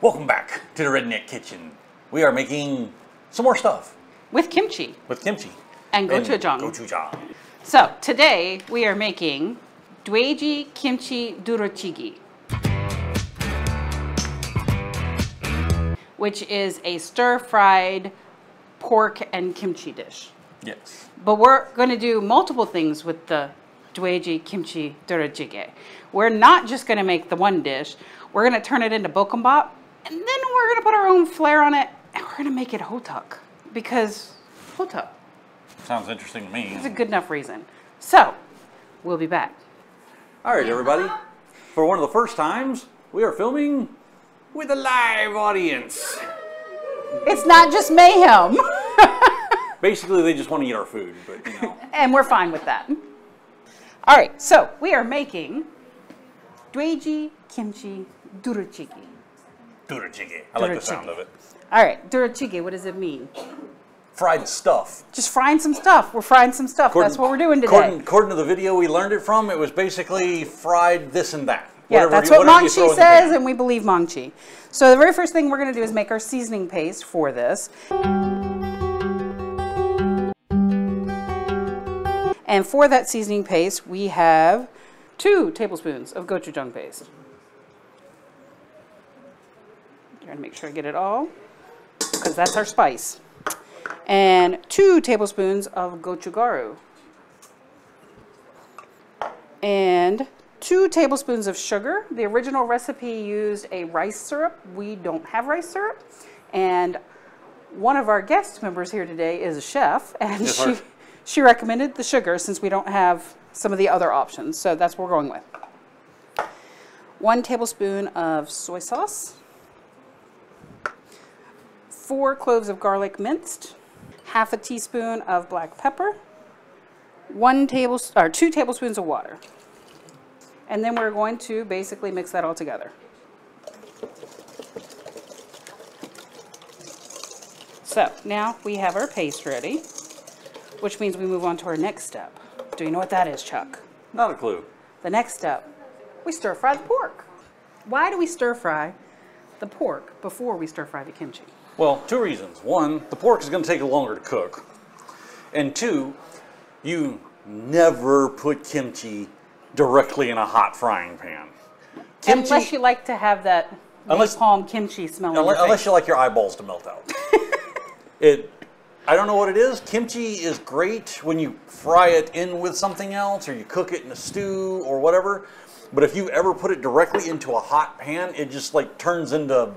Welcome back to the Redneck Kitchen. We are making some more stuff. With kimchi. With kimchi. And gochujang. Gochujang. So, today we are making dwaeji-kimchi duruchigi, which is a stir-fried pork and kimchi dish. Yes. But we're going to do multiple things with the dwaeji-kimchi duruchigi. We're not just going to make the one dish. We're going to turn it into bokkeumbap, and then we're going to put our own flair on it, and we're going to make it Hotteok, because Hotteok. Sounds interesting to me. It's a good enough reason. So, we'll be back. All right, everybody. For one of the first times, we are filming with a live audience. It's not just mayhem. Basically, they just want to eat our food, but you know. And we're fine with that. All right, so we are making dwaeji-kimchi duruchigi. Duruchigi. I like the sound of it. All right, duruchigi, what does it mean? Fried stuff. Just frying some stuff. We're frying some stuff. That's what we're doing today. According to the video we learned it from, it was basically fried this and that. Yeah, that's what Mangchi says, and we believe Mangchi. So the very first thing we're going to do is make our seasoning paste for this. And for that seasoning paste, we have 2 tablespoons of gochujang paste. Trying to make sure I get it all, because that's our spice. And 2 tablespoons of gochugaru. And 2 tablespoons of sugar. The original recipe used a rice syrup. We don't have rice syrup. And one of our guest members here today is a chef, and she recommended the sugar since we don't have some of the other options. So that's what we're going with. 1 tablespoon of soy sauce. 4 cloves of garlic minced. Half a teaspoon of black pepper. 2 tablespoons of water. And then we're going to basically mix that all together. So now we have our paste ready, which means we move on to our next step. Do you know what that is, Chuck? Not a clue. The next step, we stir fry the pork. Why do we stir fry the pork before we stir fry the kimchi? Well, 2 reasons. 1, the pork is going to take longer to cook. And 2, you never put kimchi directly in a hot frying pan. Kimchi, unless you like to have that napalm kimchi smell in your face. Unless you like your eyeballs to melt out. I don't know what it is. Kimchi is great when you fry it in with something else, or you cook it in a stew or whatever. But if you ever put it directly into a hot pan, it just like turns into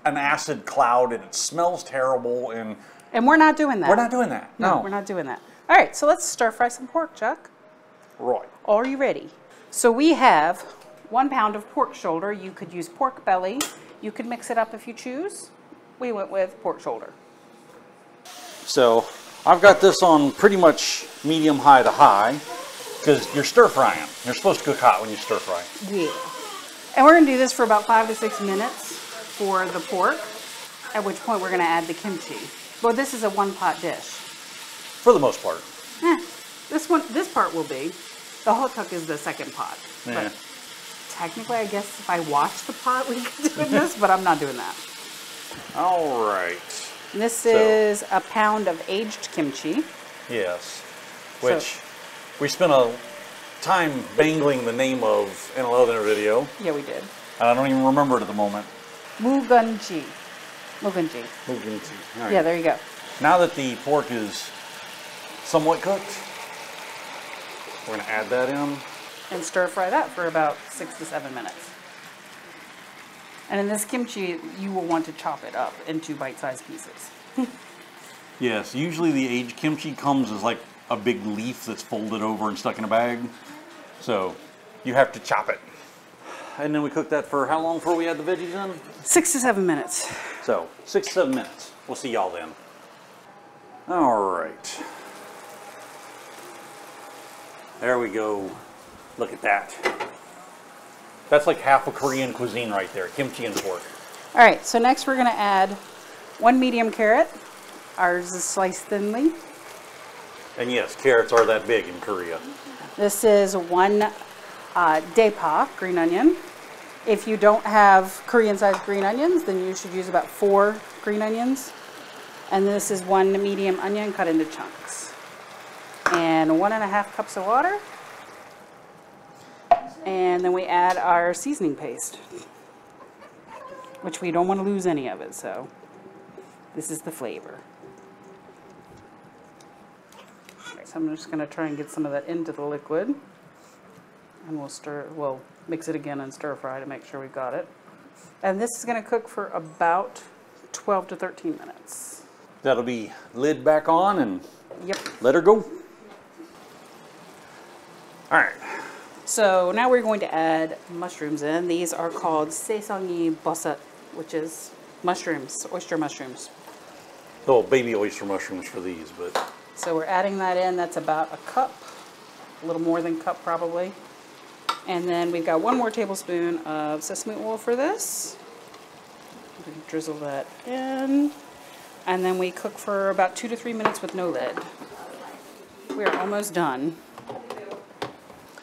an acid cloud, and it smells terrible. And we're not doing that. We're not doing that. No, we're not doing that. All right, so let's stir fry some pork, Chuck. Right. Are you ready? So we have 1 pound of pork shoulder. You could use pork belly. You could mix it up if you choose. We went with pork shoulder. So I've got this on pretty much medium high to high, because you're stir frying. You're supposed to cook hot when you stir fry. Yeah. And we're going to do this for about 5 to 6 minutes for the pork, at which point we're going to add the kimchi. But this is a 1-pot dish. For the most part. This part will be. The Hotteok is the second pot. Yeah. But technically, I guess if I wash the pot, we could do this, but I'm not doing that. All right. This is a pound of aged kimchi. Yes. Which we spent a time bangling the name of in another video. Yeah, we did. And I don't even remember it at the moment. Mugunji. Mugunji. All right. Yeah, there you go. Now that the pork is somewhat cooked, we're going to add that in. And stir fry that for about 6 to 7 minutes. And in this kimchi, you will want to chop it up into bite-sized pieces. Yes, usually the aged kimchi comes as like a big leaf that's folded over and stuck in a bag. So you have to chop it. And then we cook that for how long before we add the veggies in? 6 to 7 minutes. So 6 to 7 minutes. We'll see y'all then. All right. There we go. Look at that. That's like half of Korean cuisine right there, kimchi and pork. All right, so next we're going to add 1 medium carrot. Ours is sliced thinly. And yes, carrots are that big in Korea. This is 1 daepa, green onion. If you don't have Korean-sized green onions, then you should use about 4 green onions. And this is 1 medium onion cut into chunks. And 1.5 cups of water. And then we add our seasoning paste, which we don't want to lose any of it, so this is the flavor. Right, so I'm just going to try and get some of that into the liquid. And we'll mix it again and stir fry to make sure we got it. And this is going to cook for about 12 to 13 minutes. That'll be lid back on and Yep. let her go. All right. So now we're going to add mushrooms in. These are called sesangi bosat, which is mushrooms, oyster mushrooms. Little baby oyster mushrooms for these, but. So we're adding that in. That's about a cup, a little more than a cup probably. And then we've got 1 more tablespoon of sesame oil for this. Drizzle that in. And then we cook for about 2 to 3 minutes with no lid. We are almost done.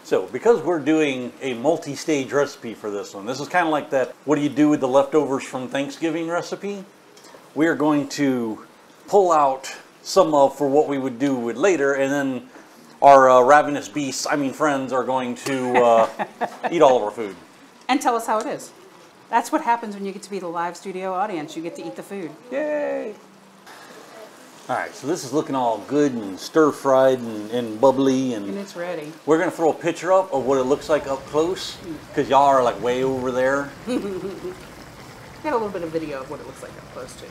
So, because we're doing a multi-stage recipe for this one, this is kind of like that, what do you do with the leftovers from Thanksgiving recipe? We are going to pull out some of for what we would do with later, and then our ravenous beasts, friends, are going to eat all of our food. And tell us how it is. That's what happens when you get to be the live studio audience. You get to eat the food. Yay! All right, so this is looking all good and stir-fried and bubbly. And it's ready. We're going to throw a picture up of what it looks like up close, because y'all are like way over there. Got a little bit of video of what it looks like up close too.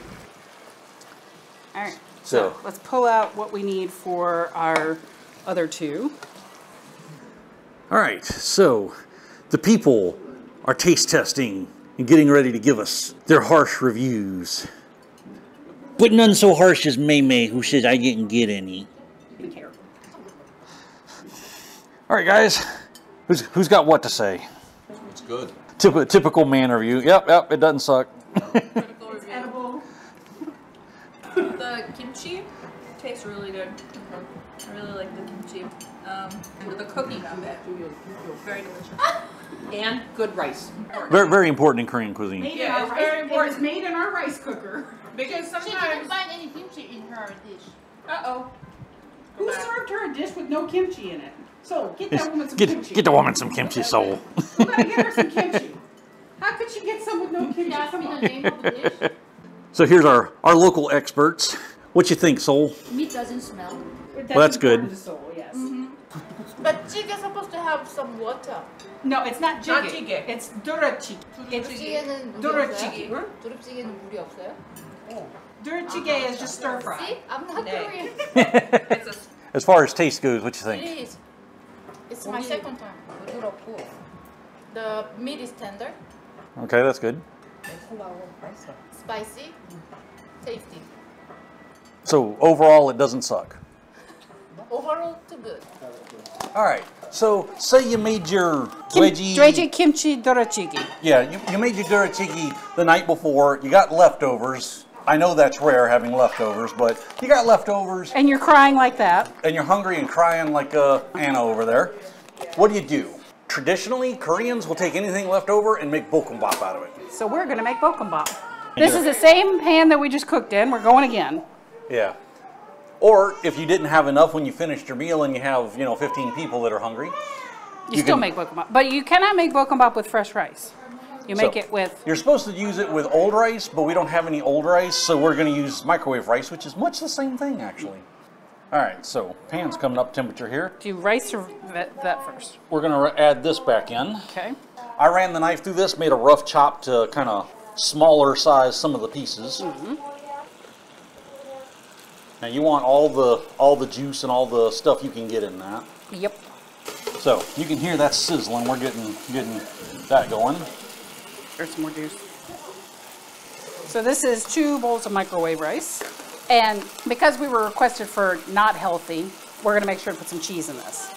All right, so let's pull out what we need for our other 2. All right, so the people are taste testing and getting ready to give us their harsh reviews. But none so harsh as May, who says I didn't get any. Be careful. All right, guys, who's got what to say? It's good. Typical man review. Yep, it doesn't suck. It's edible. The kimchi tastes really good. I really like the kimchi. And the cooking of it. Very delicious. And good rice. Very, very important in Korean cuisine. Yeah, it's very important. It was made in our rice cooker. Because She didn't sometimes... find any kimchi in her dish. Uh-oh. Who served her a dish with no kimchi in it? So get that woman some kimchi. Get the woman some kimchi, soul. We gotta get her some kimchi. How could she get some with no kimchi? She asked me Come the on. name of the dish. So here's our local experts. What you think, soul? Meat doesn't smell. Well, that's good. important to soul, yes. But jjigae is supposed to have some water. No, it's not jjigae. Not jjigae. It's duruchigi. 두루치기에는 물이 두루치기. 없어요? 두루치기에는 물이 없어요? Duruchigi is just stir fry. See? I'm not Korean. it's As far as taste goes, what you think? It is. It's my second time. 부드럽고. The meat is tender, Okay, that's good. spicy, tasty. So overall, it doesn't suck. Overall, too good. All right. So say you made your dwaeji-kimchi duruchigi. Yeah, you made your duruchigi the night before. You got leftovers. I know that's rare having leftovers, but you got leftovers. And you're crying like that. And you're hungry and crying like Anna over there. What do? Traditionally, Koreans will take anything left over and make bokkeumbap out of it. So we're gonna make bokkeumbap. This is the same pan that we just cooked in. We're going again. Yeah. Or if you didn't have enough when you finished your meal and you have, 15 people that are hungry. You still make bokkeumbap. But you cannot make bokkeumbap with fresh rice. You make it with... You're supposed to use it with old rice, but we don't have any old rice, so we're going to use microwave rice, which is much the same thing, actually. All right, so pan's coming up temperature here. Do rice or that first? We're going to add this back in. Okay. I ran the knife through this, made a rough chop to kind of smaller size some of the pieces. Mm-hmm. Now you want all the juice and all the stuff you can get in that. Yep. So you can hear that sizzling. We're getting that going. There's some more juice. So this is 2 bowls of microwave rice. And because we were requested for not healthy, we're going to make sure to put some cheese in this.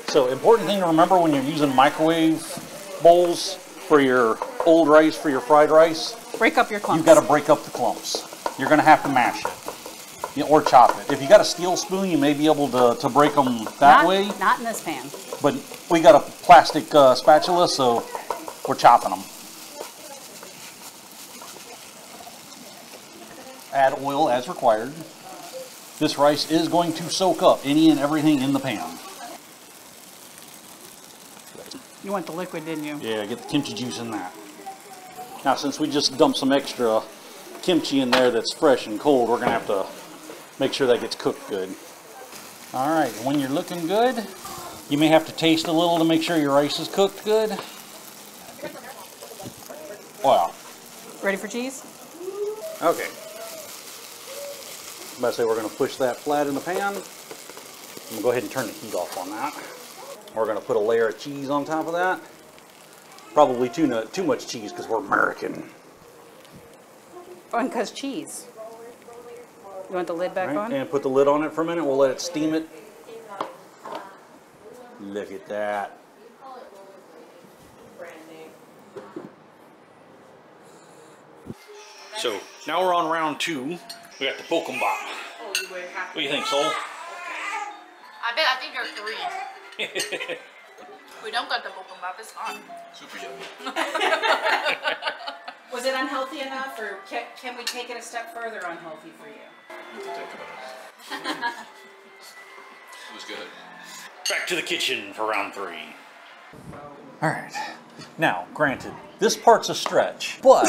So important thing to remember when you're using microwave bowls for your old rice, for your fried rice. Break up your clumps. You've got to break up the clumps. You're going to have to mash it or chop it. If you got a steel spoon, you may be able to break them that way. Not in this pan. But we got a plastic spatula, so we're chopping them. Add oil as required. This rice is going to soak up any and everything in the pan. You want the liquid, didn't you? Yeah, get the kimchi juice in that. Now, since we just dumped some extra kimchi in there that's fresh and cold, we're gonna have to make sure that gets cooked good. All right, when you're looking good, you may have to taste a little to make sure your rice is cooked good. Wow. Ready for cheese? Okay. I'm about to say we're gonna push that flat in the pan. I'm gonna go ahead and turn the heat off on that. We're gonna put a layer of cheese on top of that. Probably too much cheese because we're American. Oh, because cheese. You want the lid back on? And put the lid on it for a minute. We'll let it steam it. Look at that. So now we're on round 2. We got the bokkeumbap. What do you think, Sol? I think you're 3. We don't got the bokkeumbap, it's fine. Super yummy. Was it unhealthy enough, or can we take it a step further unhealthy for you? Think about it. It was good. Back to the kitchen for round 3. All right. Now, granted, this part's a stretch, but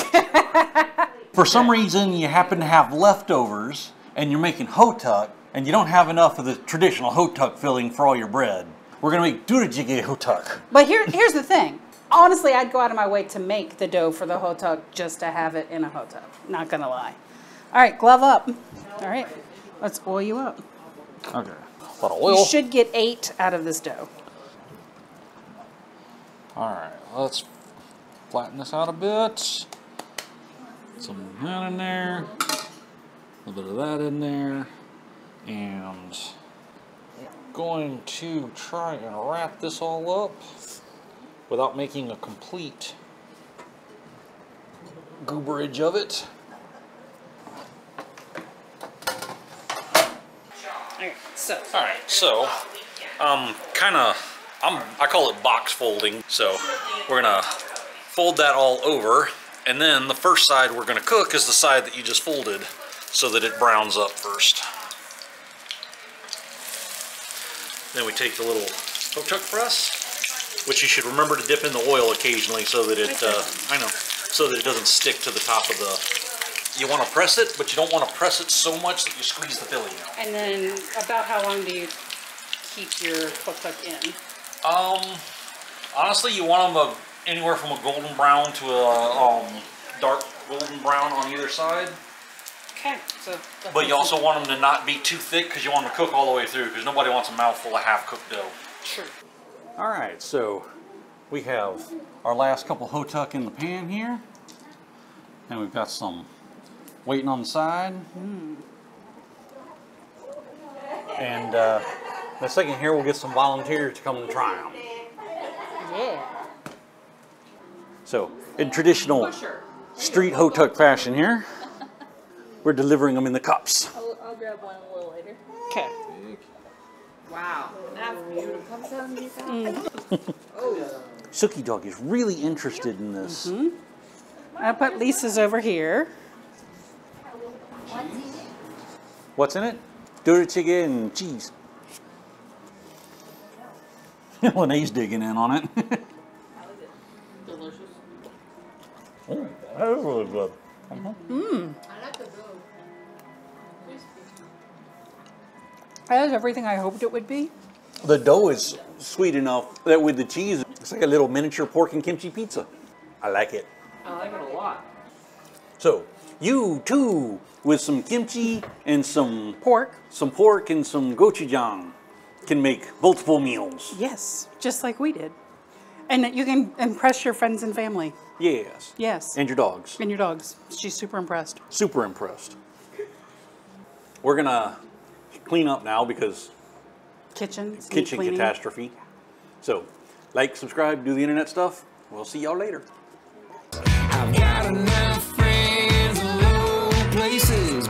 for some reason you happen to have leftovers and you're making hotteok and you don't have enough of the traditional hotteok filling for all your bread. We're gonna make Duruchigi hotteok. But here's the thing. Honestly, I'd go out of my way to make the dough for the hotteok just to have it in a hotteok. Not gonna lie. All right, glove up. All right, let's oil you up. Okay. A lot of oil. You should get 8 out of this dough. All right, let's flatten this out a bit. Some of that in there. A little bit of that in there. And going to try and wrap this all up without making a complete gooberage of it. Alright, so I call it box folding. So we're gonna fold that all over, and then the first side we're gonna cook is the side that you just folded, so that it browns up first. Then we take the little hotteok press, which you should remember to dip in the oil occasionally so that it, so that it doesn't stick to the top of the. You want to press it, but you don't want to press it so much that you squeeze the filling out. And then, about how long do you keep your hotteok in? Honestly, you want them anywhere from a golden brown to a dark golden brown on either side. Okay, so. But you also want them to not be too thick because you want them to cook all the way through, because nobody wants a mouthful of half-cooked dough. Sure. All right, so we have our last couple hotteok in the pan here, and we've got some waiting on the side. And in a second here, we'll get some volunteers to come and try them. Yeah. So, in traditional street hotteok fashion here, we're delivering them in the cups. I'll grab one a little later. Okay. Wow, that's beautiful. Suki Dog is really interested in this. I'll put Lisa's over here. What's in it? Duruchigi and cheese. Lene's digging in on it. Delicious. Oh, that is really good. I like the dough. That is everything I hoped it would be. The dough is sweet enough that with the cheese, it's like a little miniature pork and kimchi pizza. I like it. I like it a lot. So, you too, with some kimchi and some Pork. and some gochujang, can make multiple meals. Yes, just like we did. And you can impress your friends and family. Yes. Yes. And your dogs. And your dogs. She's super impressed. Super impressed. We're gonna clean up now because Kitchen cleaning. catastrophe. So, like, subscribe, do the internet stuff. We'll see y'all later. I've got enough friends in low places.